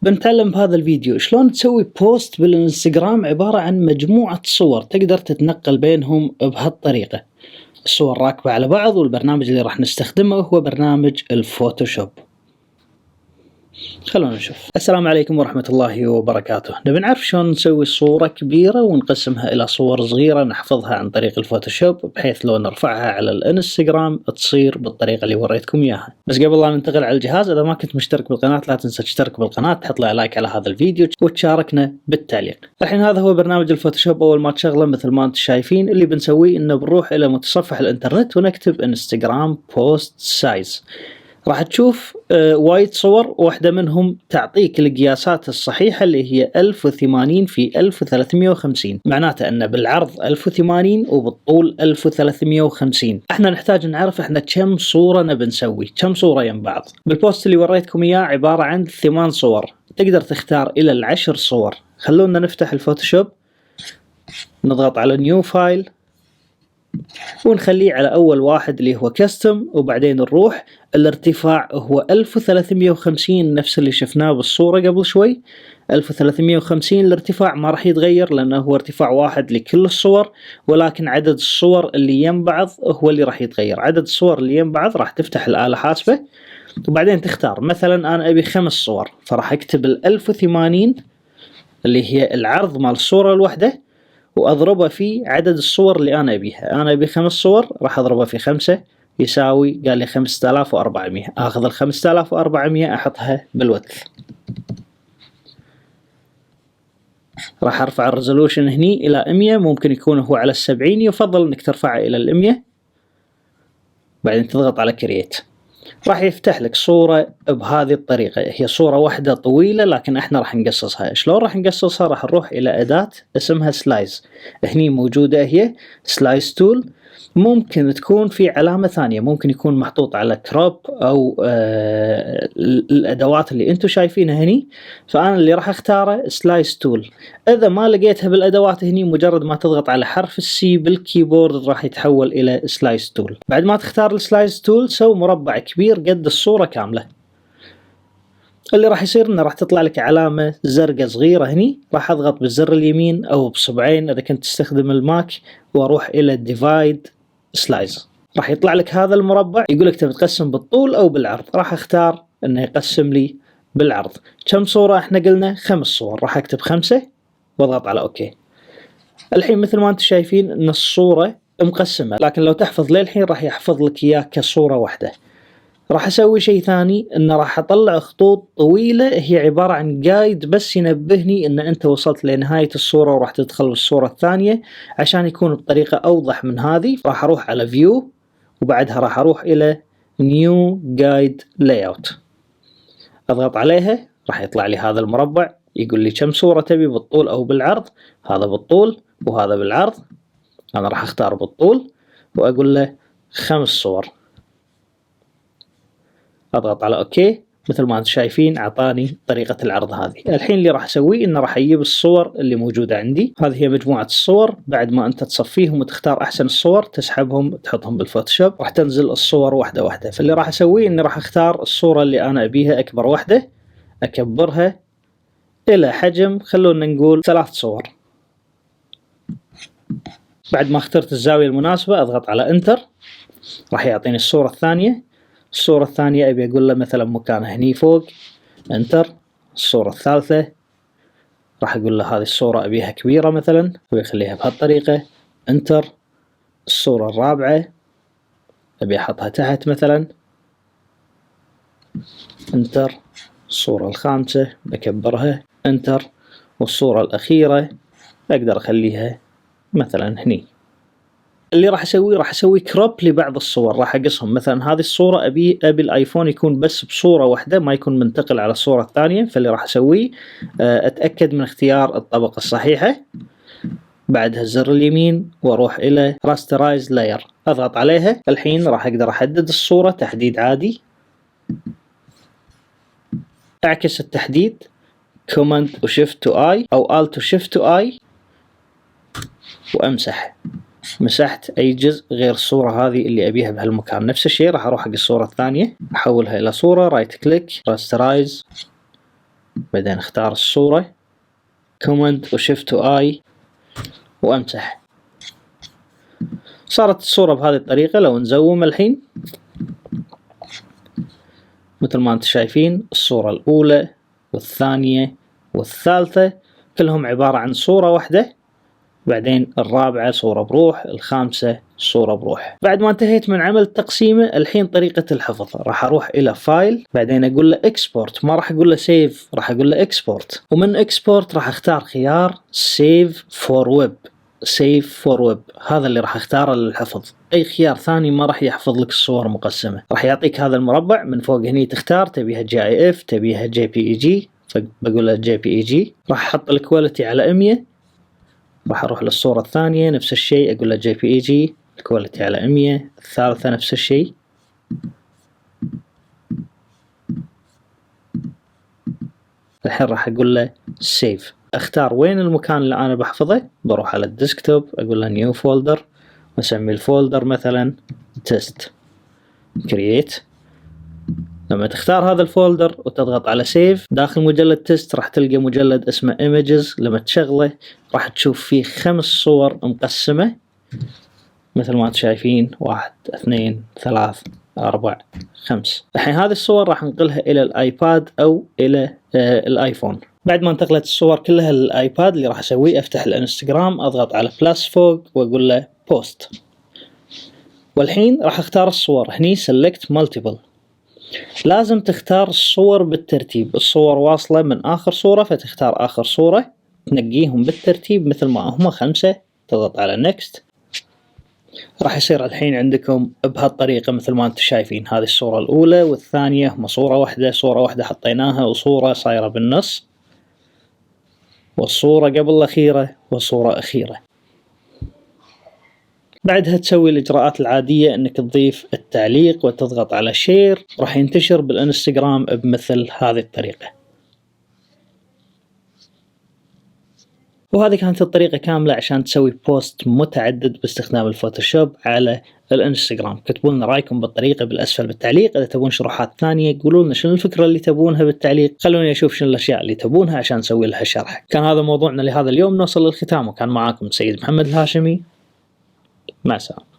بنتعلم بهذا الفيديو شلون تسوي بوست بالانستغرام عبارة عن مجموعة صور تقدر تتنقل بينهم بهالطريقة. الصور راكبة على بعض، والبرنامج اللي راح نستخدمه هو برنامج الفوتوشوب. خلونا نشوف. السلام عليكم ورحمة الله وبركاته. نبي نعرف شلون نسوي صورة كبيرة ونقسمها إلى صور صغيرة نحفظها عن طريق الفوتوشوب، بحيث لو نرفعها على الانستغرام تصير بالطريقة اللي وريتكم إياها. بس قبل لا ننتقل على الجهاز، إذا ما كنت مشترك بالقناة لا تنسى تشترك بالقناة، تحط لي لايك على هذا الفيديو وتشاركنا بالتعليق. الحين هذا هو برنامج الفوتوشوب. أول ما تشغله مثل ما أنتم شايفين اللي بنسويه إنه بنروح إلى متصفح الإنترنت ونكتب انستغرام بوست سايز. راح تشوف وايد صور، واحدة منهم تعطيك القياسات الصحيحة اللي هي 1080 في 1350، معناته أن بالعرض 1080 وبالطول 1350. احنا نحتاج نعرف احنا كم صورة نبي نسوي، كم صورة يم بعض. بالبوست اللي وريتكم إياه عبارة عن 8 صور، تقدر تختار إلى 10 صور. خلونا نفتح الفوتوشوب، نضغط على نيو فايل ونخليه على أول واحد اللي هو كاستم، وبعدين نروح الارتفاع هو 1350 نفس اللي شفناه بالصورة قبل شوي. 1350 الارتفاع ما راح يتغير لأنه هو ارتفاع واحد لكل الصور، ولكن عدد الصور اللي يم بعض هو اللي راح يتغير. عدد الصور اللي يم بعض راح تفتح الآلة حاسبة وبعدين تختار، مثلا أنا أبي 5 صور، فراح أكتب 1080 اللي هي العرض مال الصورة الواحدة وأضربه في عدد الصور اللي أنا أبيها. أنا أبي 5 صور، راح أضربه في 5 يساوي، قال لي 5400. أخذ 5400 أحطها بالوث. راح أرفع الريزولوشن هني إلى 100، ممكن يكون هو على 70، يفضل إنك ترفعه إلى 100. بعدين تضغط على كرييت، راح يفتح لك صورة بهذه الطريقة. هي صورة واحدة طويلة لكن احنا راح نقصصها. شلون راح نقصصها؟ راح نروح إلى أداة اسمها سلايز. هني موجودة هي سلايز تول. ممكن تكون في علامة ثانية، ممكن يكون محطوط على كروب أو الأدوات اللي أنتم شايفينها هني. فأنا اللي راح أختاره سلايز تول. إذا ما لقيتها بالأدوات هني، مجرد ما تضغط على حرف السي بالكيبورد راح يتحول إلى سلايز تول. بعد ما تختار السلايز تول سو مربع كبير قد الصورة كاملة. اللي راح يصير انه راح تطلع لك علامة زرقاء صغيرة هني، راح اضغط بالزر اليمين او بصبعين اذا كنت تستخدم الماك واروح الى ديفايد سلايز. راح يطلع لك هذا المربع يقول لك تبي تقسم بالطول او بالعرض. راح اختار انه يقسم لي بالعرض. كم صورة احنا قلنا؟ 5 صور. راح اكتب 5 واضغط على اوكي. الحين مثل ما انتم شايفين ان الصورة مقسمة، لكن لو تحفظ للحين راح يحفظ لك اياه كصورة واحدة. راح اسوي شيء ثاني، ان راح اطلع خطوط طويلة هي عبارة عن جايد بس ينبهني ان انت وصلت لنهاية الصورة وراح تدخل بالصورة الثانية. عشان يكون بطريقة اوضح من هذه راح اروح على فيو وبعدها راح اروح الى نيو جايد لاyout، اضغط عليها راح يطلع لي هذا المربع يقول لي كم صورة تبي بالطول او بالعرض. هذا بالطول وهذا بالعرض. انا راح اختار بالطول واقول له 5 صور. اضغط على اوكي. مثل ما انتم شايفين اعطاني طريقة العرض هذه. الحين اللي راح اسويه انه راح اجيب الصور اللي موجودة عندي. هذه هي مجموعة الصور. بعد ما انت تصفيهم وتختار احسن الصور تسحبهم تحطهم بالفوتوشوب، راح تنزل الصور واحدة واحدة. فاللي راح اسويه اني راح اختار الصورة اللي انا ابيها اكبر واحدة، اكبرها الى حجم خلونا نقول 3 صور. بعد ما اخترت الزاوية المناسبة اضغط على انتر، راح يعطيني الصورة الثانية. الصورة الثانية أبي أقول له مثلا مكانها هني فوق، انتر. الصورة الثالثة راح أقول له هذه الصورة أبيها كبيرة مثلا، أبي أخليها بهالطريقة، انتر. الصورة الرابعة أبي أحطها تحت مثلا، انتر. الصورة الخامسة بكبرها، انتر. والصورة الأخيرة أقدر أخليها مثلا هني. اللي راح اسويه راح اسوي كروب لبعض الصور، راح اقصهم. مثلا هذه الصورة ابي الايفون يكون بس بصورة واحدة، ما يكون منتقل على الصورة الثانية. فاللي راح اسويه اتأكد من اختيار الطبقة الصحيحة، بعدها الزر اليمين واروح الى راسترايز لاير اضغط عليها. الحين راح اقدر احدد الصورة تحديد عادي، اعكس التحديد كوماند وشيفت تو اي او الت وشيفت تو اي وامسح. مسحت اي جزء غير الصورة هذه اللي ابيها بهالمكان. نفس الشيء راح اروح حق الصورة الثانية احولها الى صورة، رايت كليك راسترايز بعدين اختار الصورة، كوماند وشيفت واي وامسح. صارت الصورة بهذه الطريقة. لو نزوم الحين مثل ما انتم شايفين الصورة الأولى والثانية والثالثة كلهم عبارة عن صورة واحدة، بعدين الرابعة صورة بروح، الخامسة صورة بروح. بعد ما انتهيت من عمل التقسيمة، الحين طريقة الحفظ راح اروح الى فايل، بعدين اقول له اكسبورت، ما راح اقول له سيف، راح اقول له اكسبورت، ومن اكسبورت راح اختار خيار سيف فور ويب. سيف فور ويب هذا اللي راح اختاره للحفظ، اي خيار ثاني ما راح يحفظ لك الصور مقسمة. راح يعطيك هذا المربع من فوق هني، تختار تبيها جي اي اف تبيها جي بي اي جي، فبقول له جي بي اي جي. راح احط الكواليتي على 100. راح اروح للصورة الثانية نفس الشيء، اقول له جي بي اي جي، الكواليتي على 100. الثالثة نفس الشيء. الحين راح اقول له سيف. اختار وين المكان اللي انا بحفظه، بروح على الديسكتوب اقول له نيو فولدر واسمي الفولدر مثلا تيست، كرييت. لما تختار هذا الفولدر وتضغط على سيف، داخل مجلد تيست راح تلقى مجلد اسمه ايمجز. لما تشغله راح تشوف فيه 5 صور مقسمة مثل ما انتم شايفين، 1 2 3 4 5. الحين هذه الصور راح ننقلها الى الايباد او الى الايفون. بعد ما انتقلت الصور كلها للايباد، اللي راح اسويه افتح الانستغرام، اضغط على بلس فوق واقول له بوست. والحين راح اختار الصور هني سيلكت مالتيبل. لازم تختار الصور بالترتيب، الصور واصلة من آخر صورة فتختار آخر صورة، تنقيهم بالترتيب مثل ما هم 5، تضغط على next. راح يصير الحين عندكم بهالطريقة مثل ما انتم شايفين. هذه الصورة الأولى والثانية هم صورة واحدة، صورة واحدة حطيناها وصورة صايرة بالنص، والصورة قبل الأخيرة وصورة أخيرة. بعدها تسوي الإجراءات العادية انك تضيف التعليق وتضغط على شير، راح ينتشر بالانستغرام بمثل هذه الطريقة. وهذه كانت الطريقة كاملة عشان تسوي بوست متعدد باستخدام الفوتوشوب على الانستغرام. كتبوا لنا رايكم بالطريقة بالاسفل بالتعليق. اذا تبون شروحات ثانية قولوا لنا شنو الفكرة اللي تبونها بالتعليق، خلوني اشوف شنو الاشياء اللي تبونها عشان نسوي لها شرح. كان هذا موضوعنا لهذا اليوم، نوصل للختام، وكان معاكم سيد محمد الهاشمي. مع السلامة.